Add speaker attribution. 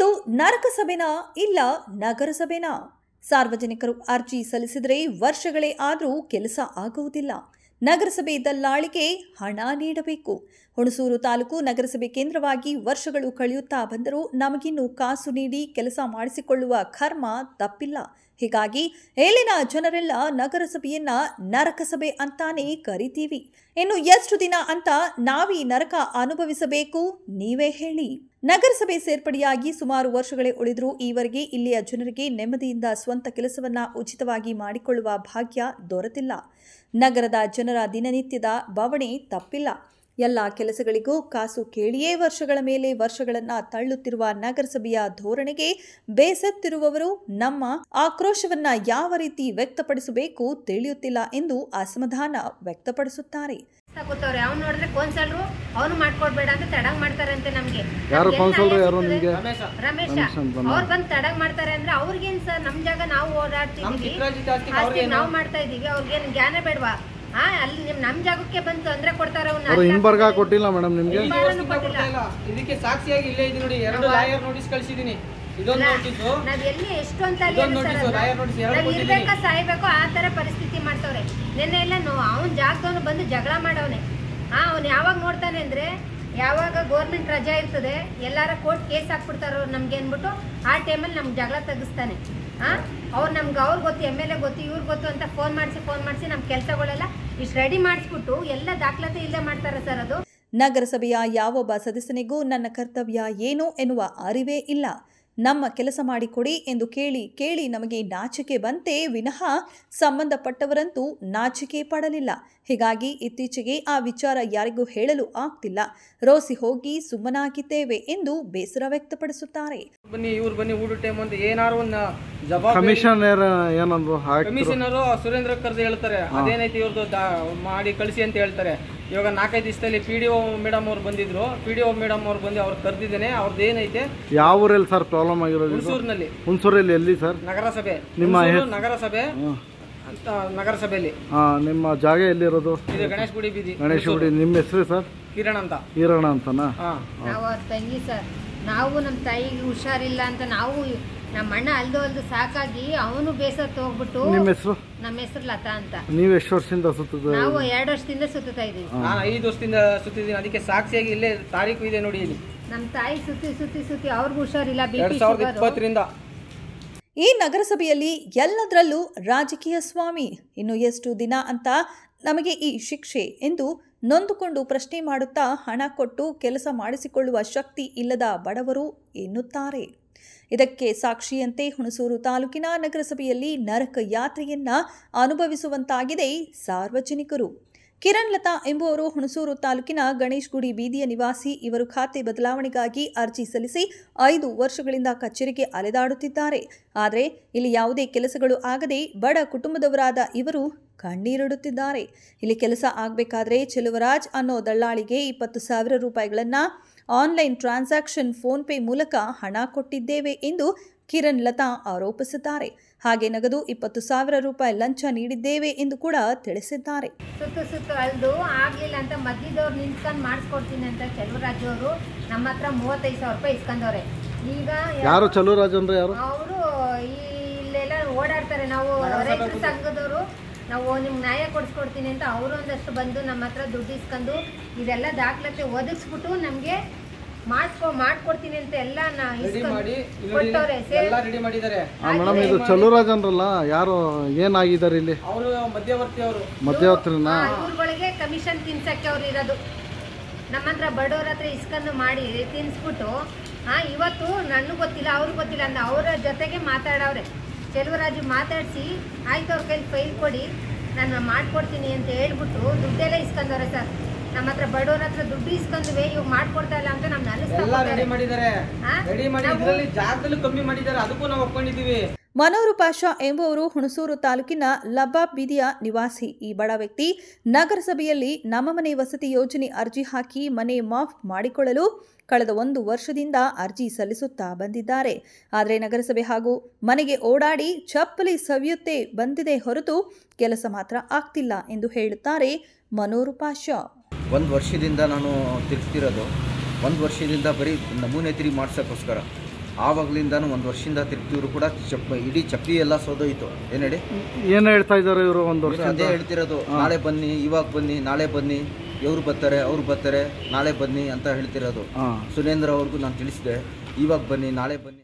Speaker 1: ಇದು ನರಕಸಭೆನಾ ಇಲ್ಲ ನಗರಸಭೆನಾ? ಸಾರ್ವಜನಿಕರು ಅರ್ಜಿ ಸಲ್ಲಿಸಿದರೆ ವರ್ಷಗಳೇ ಆದರೂ ಕೆಲಸ ಆಗುವುದಿಲ್ಲ. ನಗರಸಭೆ ದಲ್ಲಾಳಿಗೆ ಹಣ ನೀಡಬೇಕು. ಹುಣಸೂರು ತಾಲೂಕು ನಗರಸಭೆ ಕೇಂದ್ರವಾಗಿ ವರ್ಷಗಳು ಕಳೆಯುತ್ತಾ ಬಂದರೂ ನಮಗಿನ್ನೂ ಕಾಸು ನೀಡಿ ಕೆಲಸ ಮಾಡಿಸಿಕೊಳ್ಳುವ ಕರ್ಮ ತಪ್ಪಿಲ್ಲ. ಹೀಗಾಗಿ ಇಲ್ಲಿನ ಜನರೆಲ್ಲ ನಗರಸಭೆಯನ್ನ ನರಕಸಭೆ ಅಂತಾನೆ ಕರಿತೀವಿ. ಇನ್ನು ಎಷ್ಟು ದಿನ ಅಂತ ನಾವೀ ನರಕ ಅನುಭವಿಸಬೇಕು? ನೀವೇ ಹೇಳಿ. ನಗರಸಭೆ ಸೇರ್ಪಡೆಯಾಗಿ ಸುಮಾರು ವರ್ಷಗಳೇ ಉಳಿದರೂ ಈವರೆಗೆ ಇಲ್ಲಿಯ ಜನರಿಗೆ ನೆಮ್ಮದಿಯಿಂದ ಸ್ವಂತ ಕೆಲಸವನ್ನ ಉಚಿತವಾಗಿ ಮಾಡಿಕೊಳ್ಳುವ ಭಾಗ್ಯ ದೊರೆತಿಲ್ಲ. ನಗರದ ಜನರ ದಿನನಿತ್ಯದ ಬವಣೆ ತಪ್ಪಿಲ್ಲ. ಎಲ್ಲ ಕೆಲಸಗಳಿಗೂ ಕಾಸು ಕೇಳಿಯೇ ವರ್ಷಗಳ ಮೇಲೆ ವರ್ಷಗಳನ್ನು ತಳ್ಳುತ್ತಿರುವ ನಗರಸಭೆಯ ಧೋರಣೆಗೆ ಬೇಸತ್ತಿರುವವರು ನಮ್ಮ ಆಕ್ರೋಶವನ್ನ ಯಾವ ರೀತಿ ವ್ಯಕ್ತಪಡಿಸಬೇಕು ತಿಳಿಯುತ್ತಿಲ್ಲ ಎಂದು ಅಸಮಾಧಾನ ವ್ಯಕ್ತಪಡಿಸುತ್ತಾರೆ.
Speaker 2: ಅವ್ನು ನೋಡಿದ್ರೆ ಕೌನ್ಸಲರು ಅವನು ಮಾಡ್ಕೊಡ್ಬೇಡ ಅಂತ ತಡಂಗ್ ಮಾಡ್ತಾರಂತೆ. ನಮ್ಗೆ ರಮೇಶ ಅವ್ರು ಬಂದು ತಡಂಗ್ ಮಾಡ್ತಾರೆ ಅಂದ್ರೆ ಅವ್ರಿಗೇನ್ ಸರ್, ನಮ್ ಜಾಗ ನಾವು ಓಡಾಡ್ತೀವಿ, ನಾವು ಮಾಡ್ತಾ ಇದೀವಿ, ಅವ್ರಿಗೇನು ಜ್ಞಾನ ಬೇಡವಾ? ಅಲ್ಲಿ ನಮ್ ಜಾಗಕ್ಕೆ ಬಂದು ತೊಂದ್ರೆ ಕೊಡ್ತಾರೆ.
Speaker 3: ಕೊಟ್ಟಿಲ್ಲ ಮೇಡಮ್, ನಿಮ್ಗೆ
Speaker 4: ಇದಕ್ಕೆ ಸಾಕ್ಷಿಯಾಗಿ ಇಲ್ಲೇ ಇದೆ ನೋಡಿ, 2 ಲಾಯರ್ ನೋಟಿಸ್ ಕಳಿಸಿದೀನಿ.
Speaker 2: ನಾವ್ ಎಲ್ಲಿ ಎಷ್ಟು ಅಂತ ಇರ್ಬೇಕಾ ಸಾಯ್ಬೇಕು ಆ ತರ ಪರಿಸ್ಥಿತಿ ಮಾಡ್ತವ್ರೆ. ನಿನ್ನೆ ಎಲ್ಲ ಅವನ್ ಜಾಗದವನು ಬಂದು ಜಗಳ ಮಾಡವನೆ. ಅವ್ನು ಯಾವಾಗ ನೋಡ್ತಾನೆ ಅಂದ್ರೆ ಯಾವಾಗ ಗೌರ್ಮೆಂಟ್ ರಜಾ ಇರ್ತದೆ, ಎಲ್ಲಾರ ಕೋರ್ಟ್ ಕೇಸ್ ಹಾಕ್ಬಿಡ್ತಾರ ನಮ್ಗೆ ಅನ್ಬಿಟ್ಟು ಆ ಟೈಮಲ್ಲಿ ನಮ್ಗೆ ಜಗಳ ತೆಗಿಸ್ತಾನೆ. ಅವ್ರು ನಮ್ಗೆ ಅವ್ರು ಗೊತ್ತು, MLA ಗೊತ್ತು, ಇವ್ರು ಗೊತ್ತು ಅಂತ ಫೋನ್ ಮಾಡಿಸಿ ನಮ್ಮ ಕೆಲಸಗಳೆಲ್ಲ ಇಷ್ಟು ರೆಡಿ ಮಾಡಿಸ್ಬಿಟ್ಟು ಎಲ್ಲ ದಾಖಲಾತಿ ಇಲ್ಲೇ ಮಾಡ್ತಾರೆ ಸರ್. ಅದು
Speaker 1: ನಗರಸಭೆಯ ಯಾವೊಬ್ಬ ಸದಸ್ಯನಿಗೂ ನನ್ನ ಕರ್ತವ್ಯ ಏನು ಎನ್ನುವ ಅರಿವೇ ಇಲ್ಲ. ನಮ್ಮ ಕೆಲಸ ಮಾಡಿಕೊಡಿ ಎಂದು ಕೇಳಿ ನಮಗೆ ನಾಚಿಕೆ ಬಂತೆ ವಿನಃ ಸಂಬಂಧಪಟ್ಟವರಂತೂ ನಾಚಿಕೆ ಪಡಲಿಲ್ಲ. ಹೀಗಾಗಿ ಇತ್ತೀಚೆಗೆ ಆ ವಿಚಾರ ಯಾರಿಗೂ ಹೇಳಲು ಆಗ್ತಿಲ್ಲ. ರೋಸಿ ಹೋಗಿ ಸುಮ್ಮನಾಗಿದ್ದೇವೆ ಎಂದು ಬೇಸರ ವ್ಯಕ್ತಪಡಿಸುತ್ತಾರೆ.
Speaker 4: ಬನ್ನಿ ಊಟ ಟೈಮ್ ಅಂತ ಏನಾರು ಒಂದು ಕಮಿಷನರು ಸುರೇಂದ್ರ ಕರ್ದು ಹೇಳ್ತಾರೆ, ಅದೇನೈತಿ ಇವ್ರದ್ದು ಮಾಡಿ ಕಳಿಸಿ ಅಂತ ಹೇಳ್ತಾರೆ. ಇವಾಗ 4-5 ದಿವಸದಲ್ಲಿ PDO ಮೇಡಮ್ ಅವ್ರು ಬಂದಿದ್ರು. PDO ಮೇಡಮ್ ಅವ್ರು ಬಂದು ಅವ್ರು ಕರೆದಿದ್ದೇನೆ. ಅವ್ರದ್ದು ಏನೈತೆ,
Speaker 3: ಯಾವ ಊರಲ್ಲಿ ಸರ್ ಪ್ರಾಬ್ಲಮ್ ಆಗಿರೋದು? ಹುಣಸೂರಲ್ಲಿ. ಎಲ್ಲಿ ಸರ್?
Speaker 4: ನಗರಸಭೆ. ನಿಮ್ಮ ನಗರಸಭೆ ಅಂತ ನಗರಸಭೆಯಲ್ಲಿ.
Speaker 3: ನಿಮ್ಮ ಜಾಗ ಎಲ್ಲಿರೋದು?
Speaker 4: ಇದು ಗಣೇಶ್ ಗುಡಿ ಬೀದಿ.
Speaker 3: ಗಣೇಶ್ ಗುಡಿ. ನಿಮ್ಮ ಹೆಸರು ಸರ್?
Speaker 4: ಕಿರಣ್ ಅಂತ.
Speaker 3: ಕಿರಣ್ ಅಂತನಾ?
Speaker 2: ನಾವು ಅವ್ರ ತಂಗಿ ಸರ್. ನಾವು ನಮ್ಮ ತಾಯಿಗೆ ಹುಷಾರಿಲ್ಲ ಅಂತ ನಾವು ನಮ್ಮ ಅಣ್ಣ ಅಲ್ದು ಸಾಕಾಗಿ ಅವನು ಬೇಸತ್ತು ಹೋಗ್ಬಿಟ್ಟು.
Speaker 3: ನಿಮ್ಮ ಹೆಸರು?
Speaker 2: ನಮ್ಮ ಹೆಸರು ಲತಾ ಅಂತ.
Speaker 3: ನೀವು ಎಷ್ಟು ವರ್ಷದಿಂದ ಸುತ್ತ?
Speaker 2: ನಾವು 2 ವರ್ಷದಿಂದ ಸುತ್ತಾ ಇದೀವಿ.
Speaker 4: ನಾನು 5 ವರ್ಷದಿಂದ ಸುತ್ತಿದ್ದೀನಿ. ಅದಕ್ಕೆ ಸಾಕ್ಷಿಯಾಗಿ ಇಲ್ಲೇ ತಾರೀಕು ಇದೆ ನೋಡಿ ಇಲ್ಲಿ.
Speaker 2: ನಮ್ಮ ತಾಯಿ ಸುತ್ತಿ ಅವ್ರಿಗೂ ಹುಷಾರಿಲ್ಲ.
Speaker 4: 2020ರಿಂದ
Speaker 1: ಈ ನಗರಸಭೆಯಲ್ಲಿ ಎಲ್ಲದರಲ್ಲೂ ರಾಜಕೀಯ ಸ್ವಾಮಿ. ಇನ್ನು ಎಷ್ಟು ದಿನ ಅಂತ ನಮಗೆ ಈ ಶಿಕ್ಷೆ ಎಂದು ನೊಂದುಕೊಂಡು ಪ್ರಶ್ನೆ ಮಾಡುತ್ತಾ ಹಣ ಕೊಟ್ಟು ಕೆಲಸ ಮಾಡಿಸಿಕೊಳ್ಳುವ ಶಕ್ತಿ ಇಲ್ಲದ ಬಡವರು ಎನ್ನುತ್ತಾರೆ. ಇದಕ್ಕೆ ಸಾಕ್ಷಿಯಂತೆ ಹುಣಸೂರು ತಾಲೂಕಿನ ನಗರಸಭೆಯಲ್ಲಿ ನರಕ ಯಾತ್ರೆಯನ್ನ ಅನುಭವಿಸುವಂತಾಗಿದೆ ಸಾರ್ವಜನಿಕರು. ಕಿರಣ್ ಲತಾ ಎಂಬುವರು ಹುಣಸೂರು ತಾಲೂಕಿನ ಗಣೇಶ್ ಗುಡಿ ಬೀದಿಯ ನಿವಾಸಿ. ಇವರು ಖಾತೆ ಬದಲಾವಣೆಗಾಗಿ ಅರ್ಜಿ ಸಲ್ಲಿಸಿ 5 ವರ್ಷಗಳಿಂದ ಕಚೇರಿಗೆ ಅಲೆದಾಡುತ್ತಿದ್ದಾರೆ. ಆದರೆ ಇಲ್ಲಿ ಯಾವುದೇ ಕೆಲಸಗಳು ಆಗದೆ ಬಡ ಕುಟುಂಬದವರಾದ ಇವರು ಕಣ್ಣೀರಿಡುತ್ತಿದ್ದಾರೆ. ಇಲ್ಲಿ ಕೆಲಸ ಆಗಬೇಕಾದ್ರೆ ಚೆಲುವರಾಜ್ ಅನ್ನೋ ದಳ್ಳಾಳಿಗೆ 20,000 ರೂಪಾಯಿಗಳನ್ನು ಆನ್ಲೈನ್ ಟ್ರಾನ್ಸಾಕ್ಷನ್ ಫೋನ್ಪೇ ಮೂಲಕ ಹಣ ಕೊಟ್ಟಿದ್ದೇವೆ ಎಂದು ಕಿರಣ್ ಲತಾ ಆರೋಪಿಸಿದ್ದಾರೆ. ಹಾಗೆ ನಗದು 20,000 ರೂಪಾಯಿ ಲಂಚ ನೀಡಿದ್ದೇವೆ ಎಂದು ಕೂಡ ತಿಳಿಸಿದ್ದಾರೆ.
Speaker 2: ಸುತ್ತು ಅಲ್ದು ಆಗ್ಲಿಲ್ಲ ಅಂತ ಮಧ್ಯದವ್ರು ನಿಂತ್ಕೊಂಡು ಮಾಡಿಸ್ಕೊಡ್ತೀನಿ ಅಂತ ಚೆಲುವರಾಜ್ ಅವರು ನಮ್ಮ ಹತ್ರ 35,000 ರೂಪಾಯಿ ಇಸ್ಕೊಂಡವ್ರೆ. ಈಗ
Speaker 3: ಯಾರು ಚೆಲುವರಾಜ್ ಅಂದ್ರೆ ಯಾರು?
Speaker 2: ಅವರು ಇಲ್ಲೆಲ್ಲ ಓಡಾಡ್ತಾರೆ. ನಾವು ರೈತರ ಸಂಘದವರು, ನಾವು ನಿಮ್ಗೆ ನ್ಯಾಯ ಕೊಡಿಸ್ಕೊಡ್ತೀನಿ ಅಂತ ಅವರು ಒಂದಷ್ಟು ಬಂದು ನಮ್ಮ ಹತ್ರ ದುಡ್ಡು ಇಸ್ಕೊಂಡು ಇದೆಲ್ಲ ದಾಖಲಾತಿ ಒದಗಿಸ್ಬಿಟ್ಟು ನಮಗೆ ಮಾಡ್ಕೊಡ್ತೀನಿ ಅಂತ ಎಲ್ಲ ಕೊಟ್ಟವ್ರೆ.
Speaker 3: ಮೇಡಮ್, ಇದು ಚೆಲುವರಾಜ್ ಅಂದ್ರಲ್ಲ, ಯಾರು ಏನಾಗಿದ್ದಾರೆ ಇಲ್ಲಿ?
Speaker 4: ಅವರು
Speaker 3: ಮಧ್ಯವರ್ತಿನ
Speaker 2: ಇವ್ರುಗಳಿಗೆ ಕಮಿಷನ್ ತಿನ್ಸಕ್ಕೆ ಅವ್ರು ಇರೋದು. ನಮ್ಮ ಹತ್ರ ಬಡವ್ರ ಹತ್ರ ಇಸ್ಕೊಂಡು ಮಾಡಿ ತಿನ್ಸ್ಬಿಟ್ಟು ಇವತ್ತು ನನಗೂ ಗೊತ್ತಿಲ್ಲ ಅವ್ರಿಗೆ ಗೊತ್ತಿಲ್ಲ ಅಂತ ಅವರ ಜೊತೆಗೆ ಮಾತಾಡವ್ರೆ. ಚೆಲುವರಾಜು ಮಾತಾಡಿಸಿ ಆಯ್ತು ಅವ್ರ ಕೈಲಿ ಫೈಲ್ ಕೊಡಿ ನಾನು ಮಾಡ್ಕೊಡ್ತೀನಿ ಅಂತ ಹೇಳ್ಬಿಟ್ಟು ದುಡ್ಡೆಲ್ಲ ಇಸ್ಕೊಂಡವ್ರೆ ಸರ್. ನಮ್ಮ ಹತ್ರ ಬಡವ್ರ ಹತ್ರ ದುಡ್ಡು ಇಸ್ಕೊಂಡ್ವಿ, ಇವಾಗ ಮಾಡ್ಕೊಡ್ತಾ ಇಲ್ಲ ಅಂತ ನಮ್ಗೆ
Speaker 4: ಅನಿಸ್ತಾ.
Speaker 1: ಮನೋರು ಪಾಷಾ ಎಂಬುವರು ಹುಣಸೂರು ತಾಲೂಕಿನ ಲಬ್ಬಾಬ್ ಬೀದಿಯ ನಿವಾಸಿ. ಈ ಬಡ ವ್ಯಕ್ತಿ ನಗರಸಭೆಯಲ್ಲಿ ನಮ್ಮ ಮನೆ ವಸತಿ ಯೋಜನೆ ಅರ್ಜಿ ಹಾಕಿ ಮನೆ ಮಾಫ್ ಮಾಡಿಕೊಳ್ಳಲು ಕಳೆದ 1 ವರ್ಷದಿಂದ ಅರ್ಜಿ ಸಲ್ಲಿಸುತ್ತಾ ಬಂದಿದ್ದಾರೆ. ಆದರೆ ನಗರಸಭೆ ಹಾಗೂ ಮನೆಗೆ ಓಡಾಡಿ ಚಪ್ಪಲಿ ಸವಿಯುತ್ತೇ ಬಂದಿದೆ ಹೊರತು ಕೆಲಸ ಮಾತ್ರ ಆಗ್ತಿಲ್ಲ ಎಂದು ಹೇಳುತ್ತಾರೆ ಮನೋರು ಪಾಷಾ.
Speaker 5: 1 ವರ್ಷದಿಂದ ನಾನು ತಿರುಗ್ತಿರೋದು. 1 ವರ್ಷದಿಂದ ಬರೀ ನಮೂನೆ ತಿರುಗಿ ಮಾಡ್ಸೋಕ್ಕೋಸ್ಕರ ಆವಾಗಲಿಂದನೂ 1 ವರ್ಷದಿಂದ ತಿರುಗ್ತಿದ್ರು ಕೂಡ ಇಡೀ ಚಪ್ಪಲಿ ಎಲ್ಲ ಸೋದೋಯ್ತು. ಏನು ಹೇಳಿ,
Speaker 3: ಏನು ಹೇಳ್ತಾ ಇದ್ದಾರೆ ಇವರು? 1 ವರ್ಷ
Speaker 5: ಅದೇ ಹೇಳ್ತಿರೋದು, ನಾಳೆ ಬನ್ನಿ, ಇವಾಗ ಬನ್ನಿ, ನಾಳೆ ಬನ್ನಿ, ಇವ್ರು ಬರ್ತಾರೆ, ಅವ್ರು ಬರ್ತಾರೆ, ನಾಳೆ ಬನ್ನಿ ಅಂತ ಹೇಳ್ತಿರೋದು. ಸುರೇಂದ್ರ ಅವ್ರಿಗೂ ನಾನು ತಿಳಿಸಿದೆ, ಇವಾಗ ಬನ್ನಿ, ನಾಳೆ ಬನ್ನಿ.